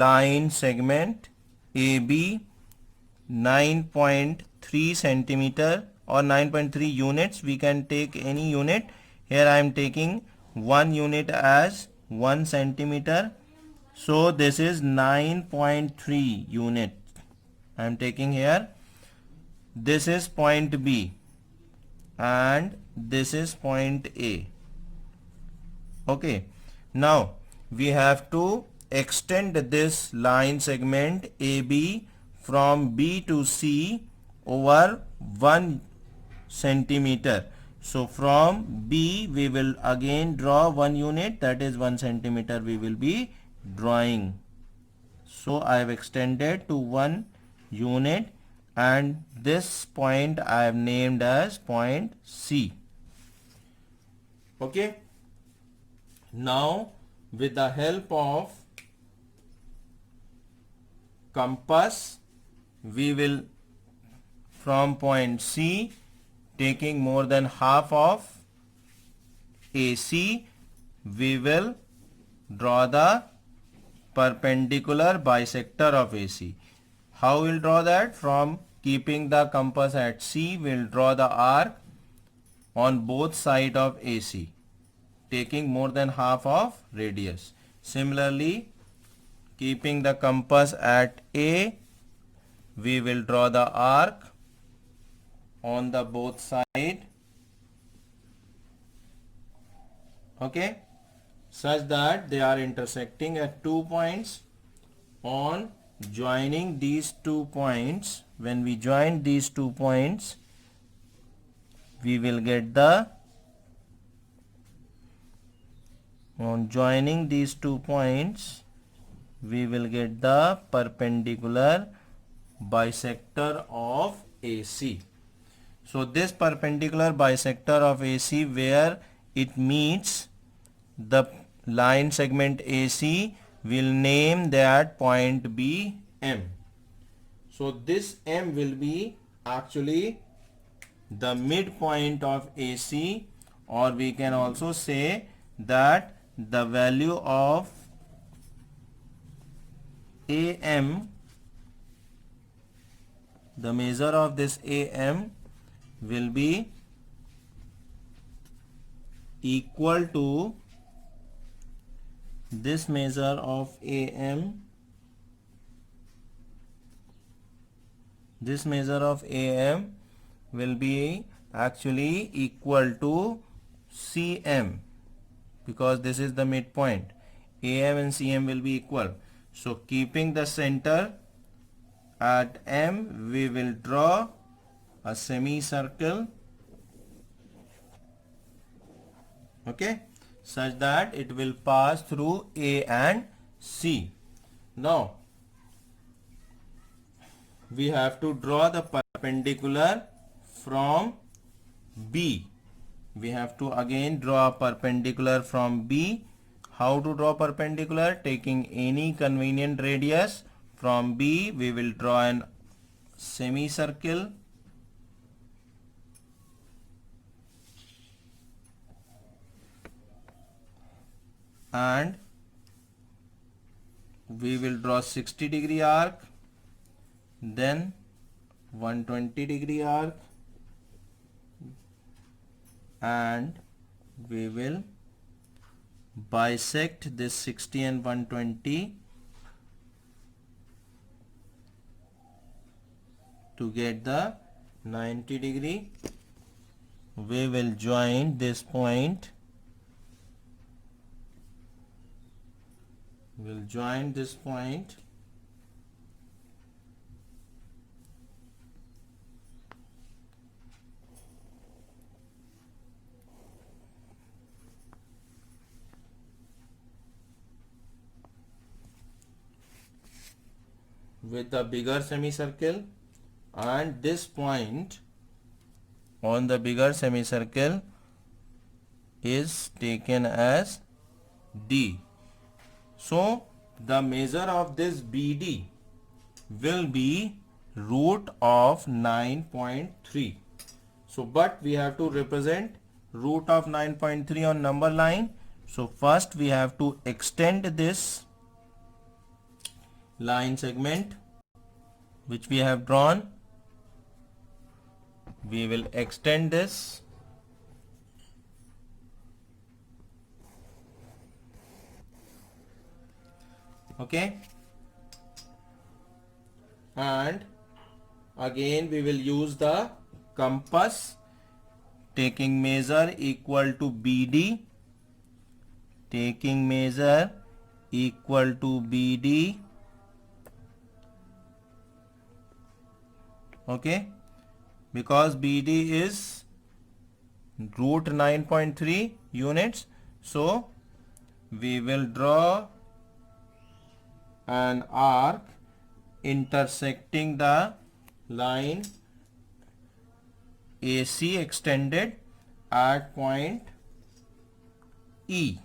line segment AB 9.3 centimeter or 9.3 units. We can take any unit. Here I am taking one unit as 1 centimeter. So this is 9.3 unit. I am taking here. This is point B and this is point A. Okay. Now we have to extend this line segment AB from B to C over 1 centimeter. So from B we will again draw 1 unit, that is 1 centimeter we will be drawing. So I have extended to 1 unit and this point I have named as point C. Okay. Now with the help of compass we will from point C, taking more than half of AC, we will draw the perpendicular bisector of AC. How we'll draw that? From keeping the compass at C, we'll draw the arc on both sides of AC, taking more than half of radius. Similarly, keeping the compass at A, we will draw the arc on the both sides. Okay, such that they are intersecting at 2 points. On joining these 2 points, when we join these 2 points, we will get the, on joining these 2 points, we will get the perpendicular bisector of AC. So this perpendicular bisector of AC, where it meets the line segment AC, will name that point B M. So this M will be actually the midpoint of AC, or we can also say that the value of AM, the measure of this AM will be equal to this measure of AM. This measure of AM will be actually equal to CM, because this is the midpoint. AM and CM will be equal. So keeping the center at M, we will draw a semicircle, okay, such that it will pass through A and C. Now we have to draw the perpendicular from B. We have to again draw a perpendicular from B. How to draw perpendicular? Taking any convenient radius. From B we will draw an semicircle, and we will draw 60-degree arc, then 120-degree arc, and we will bisect this 60 and 120 to get the 90-degree. We will join this point. We'll join this point with the bigger semicircle, and this point on the bigger semicircle is taken as D. So the measure of this BD will be root of 9.3. So but we have to represent root of 9.3 on number line. So first we have to extend this line segment which we have drawn. We will extend this. Okay, and again we will use the compass, taking measure equal to BD, taking measure equal to BD. Okay, because BD is root 9.3 units, so we will draw an arc intersecting the line AC extended at point E.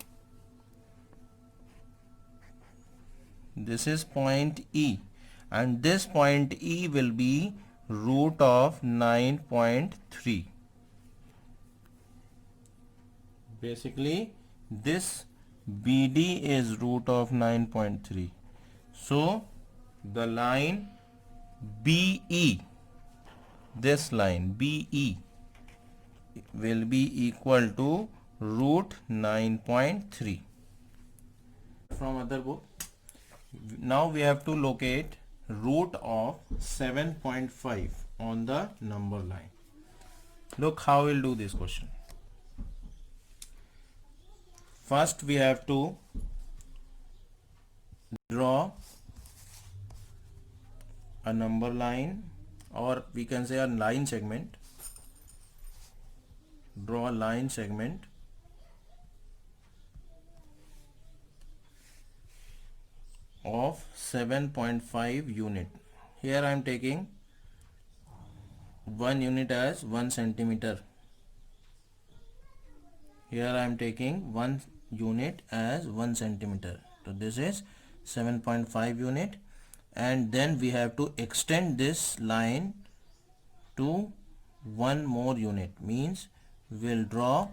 This is point E, and this point E will be root of 9.3. Basically, this BD is root of 9.3. So, the line BE, this line BE will be equal to root 9.3. From other book, now we have to locate root of 7.5 on the number line. Look how we'll do this question. First we have to draw a number line, or we can say a line segment. Draw a line segment of 7.5 unit. Here I am taking 1 unit as 1 centimeter. Here I am taking 1 unit as 1 centimeter. So this is 7.5 unit, and then we have to extend this line to 1 more unit. Means we'll draw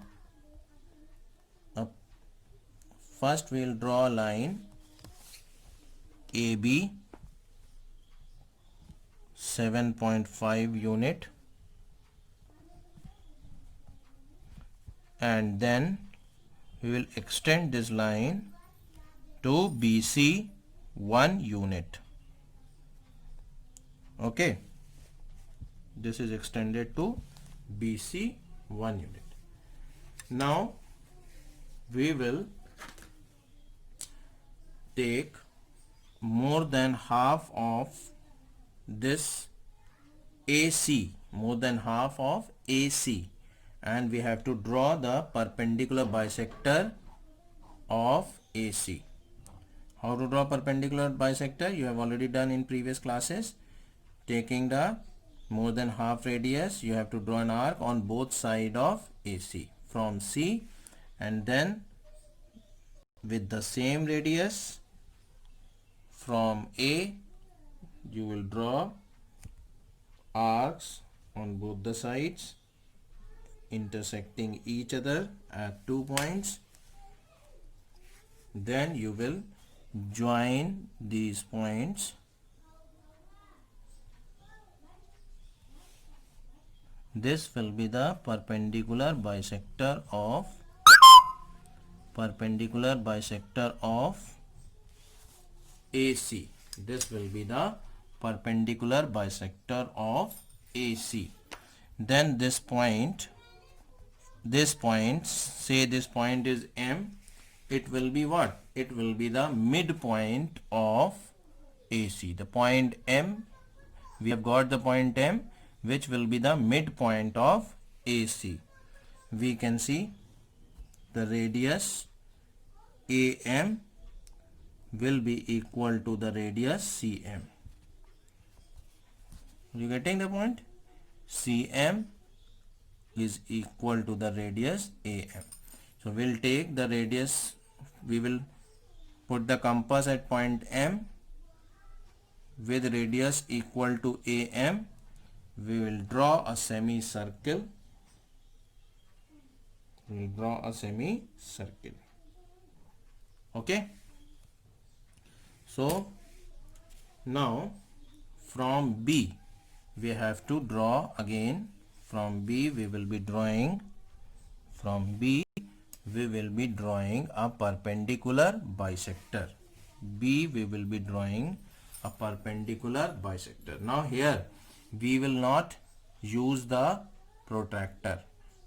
a, first we'll draw a line AB 7.5 unit, and then we will extend this line to BC 1 unit. Okay, this is extended to BC 1 unit. Now we will take more than half of this AC, more than half of AC, and we have to draw the perpendicular bisector of AC. How to draw perpendicular bisector? You have already done in previous classes. Taking the more than half radius, you have to draw an arc on both sides of AC from C, and then with the same radius from A, you will draw arcs on both the sides intersecting each other at 2 points. Then you will join these points. This will be the perpendicular bisector of AC. This will be the perpendicular bisector of AC. Then this point, say this point is M, it will be what? It will be the midpoint of AC. The point M, we have got the point M, which will be the midpoint of AC. We can see the radius AM will be equal to the radius CM. Are you getting the point? CM is equal to the radius AM. So we'll take the radius, we will put the compass at point M with radius equal to AM. We will draw a semicircle. We will draw a semicircle. Okay. So Now from B we have to draw again. From B we will be drawing a perpendicular bisector. B we will be drawing a perpendicular bisector. Now here we will not use the protractor.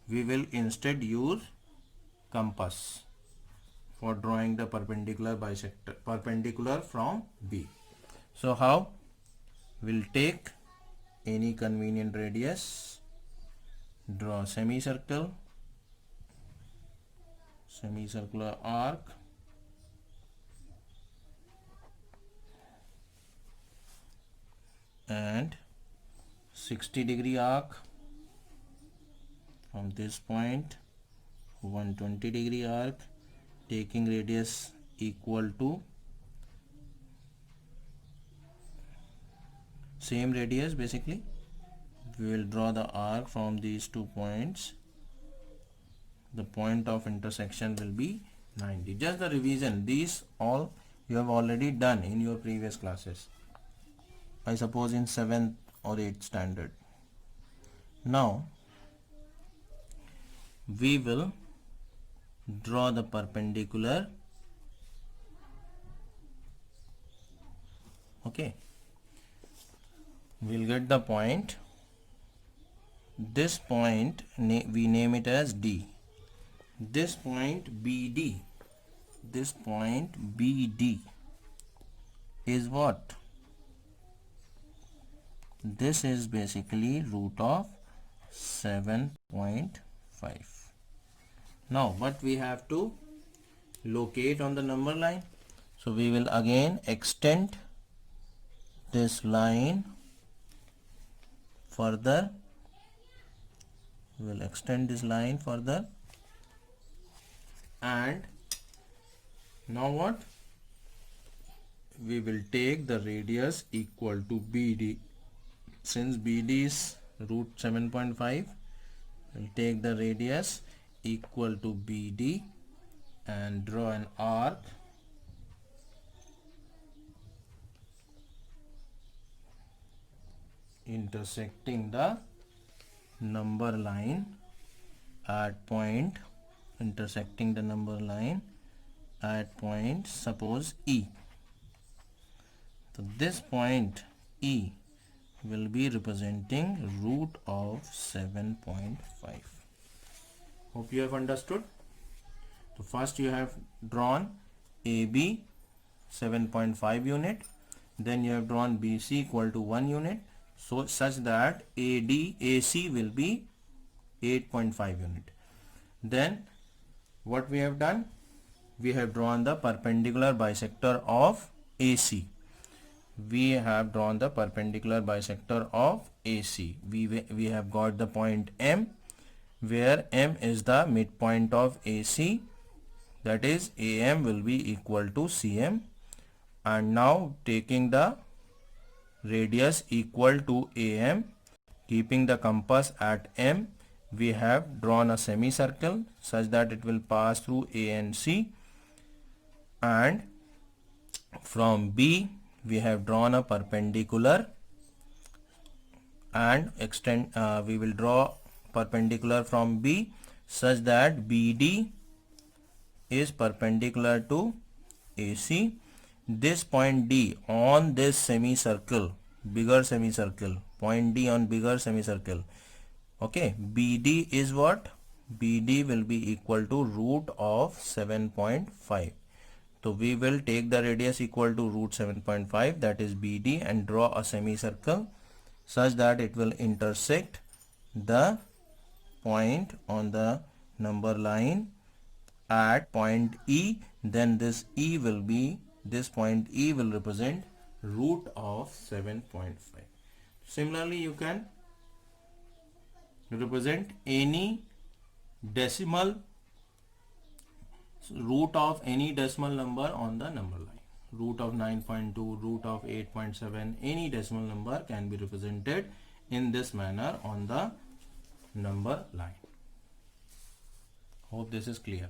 We will instead use compass for drawing the perpendicular bisector, perpendicular from B. So how? We'll take any convenient radius, draw semicircle, semicircular arc, and 60-degree arc from this point, 120-degree arc, taking radius equal to same radius. Basically we will draw the arc from these 2 points. The point of intersection will be 90. Just the revision, these all you have already done in your previous classes, I suppose in 7th or 8th standard. Now we will draw the perpendicular. Okay, we'll get the point. This point we name it as D. This point BD, this point BD is what? This is basically root of 7.5. Now what we have to locate on the number line? So we will again extend this line further. We will extend this line further, and now what? We will take the radius equal to BD. Since BD is root 7.5, we'll take the radius equal to BD and draw an arc intersecting the number line at point, intersecting the number line at point, suppose E. So this point E will be representing root of 7.5. Hope you have understood. So first you have drawn AB 7.5 unit, then you have drawn BC equal to 1 unit, so such that AC will be 8.5 unit. Then what we have done? We have drawn the perpendicular bisector of AC. We have drawn the perpendicular bisector of AC. We have got the point M, where M is the midpoint of AC, that is AM will be equal to CM. And now taking the radius equal to AM, keeping the compass at M, we have drawn a semicircle such that it will pass through A and C, and from B we have drawn a perpendicular and extend. We will draw perpendicular from B such that BD is perpendicular to AC. This point D on this semicircle, bigger semicircle, point D on bigger semicircle. Okay, BD is what? BD will be equal to root of 7.5. So we will take the radius equal to root 7.5, that is BD, and draw a semicircle such that it will intersect the point on the number line at point E. Then this E will be, this point E will represent root of 7.5. Similarly, you can represent any decimal, root of any decimal number on the number line. Root of 9.2, root of 8.7, any decimal number can be represented in this manner on the number line. Hope this is clear.